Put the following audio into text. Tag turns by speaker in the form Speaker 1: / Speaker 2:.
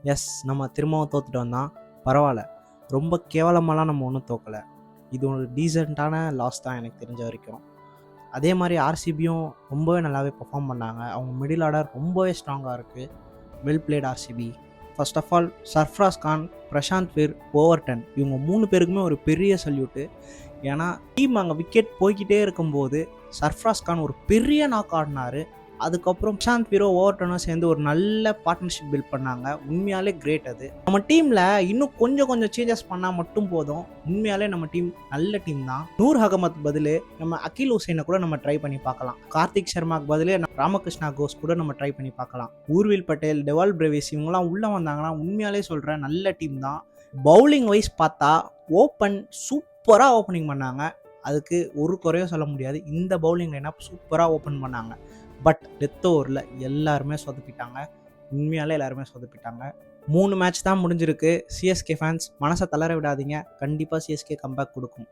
Speaker 1: S, நம்ம திரும்பவும் தோத்துட்டோம் தான். பரவாயில்ல, ரொம்ப கேவலமாலாம் நம்ம ஒன்றும் தோக்கலை. இது ஒரு டீசெண்டான லாஸ் தான் எனக்கு தெரிஞ்ச வரைக்கும். அதே மாதிரி ஆர்சிபியும் ரொம்பவே நல்லாவே பெர்ஃபார்ம் பண்ணாங்க. அவங்க மிடில் ஆர்டர் ரொம்பவே ஸ்ட்ராங்காக இருக்குது. Well played RCB. First of all Sarfaraz Khan, Prashant Veer, Overton இவங்க 3 பேருக்குமே ஒரு பெரிய சல்யூட்டு. ஏன்னா டீம் அங்கே விக்கெட் போய்கிட்டே இருக்கும்போது சர்ஃப்ராஸ் கான் ஒரு பெரிய நாக் ஆடினார். அதுக்கப்புறம் பிரசாந்த் வீரோ ஓவர்டனும் சேர்ந்து ஒரு நல்ல பார்ட்னர்ஷிப் பில்ட் பண்ணாங்க. உண்மையாலே கிரேட். அது நம்ம டீமில் இன்னும் கொஞ்சம் சேஞ்சஸ் பண்ணால் மட்டும் போதும். உண்மையாலே நம்ம டீம் நல்ல டீம் தான். நூர் அகமத் பதில் நம்ம அகில் ஹுசைனை கூட நம்ம ட்ரை பண்ணி பார்க்கலாம். கார்த்திக் சர்மாக்கு பதிலே ராமகிருஷ்ணா கோஸ் கூட நம்ம ட்ரை பண்ணி பார்க்கலாம். ஊர்வில் பட்டேல், டெவால் பிரேவிஸ் இவங்கெல்லாம் உள்ளே வந்தாங்கன்னா உண்மையாலே சொல்கிறேன் நல்ல டீம் தான். பவுலிங் வைஸ் பார்த்தா ஓப்பன் சூப்பராக ஓப்பனிங் பண்ணாங்க. அதுக்கு ஒரு குறையும் சொல்ல முடியாது. இந்த பவுலிங் லைனப் சூப்பராக ஓப்பன் பண்ணாங்க. பட் டெத் ஓவரில் எல்லாருமே சொதப்பிட்டாங்க. உண்மையாலே எல்லாருமே சொதப்பிட்டாங்க. 3 மேட்ச் தான் முடிஞ்சிருக்கு. சிஎஸ்கே ஃபேன்ஸ் மனசை தளர விடாதீங்க. கண்டிப்பாக சிஎஸ்கே கம்பேக் கொடுக்கும்.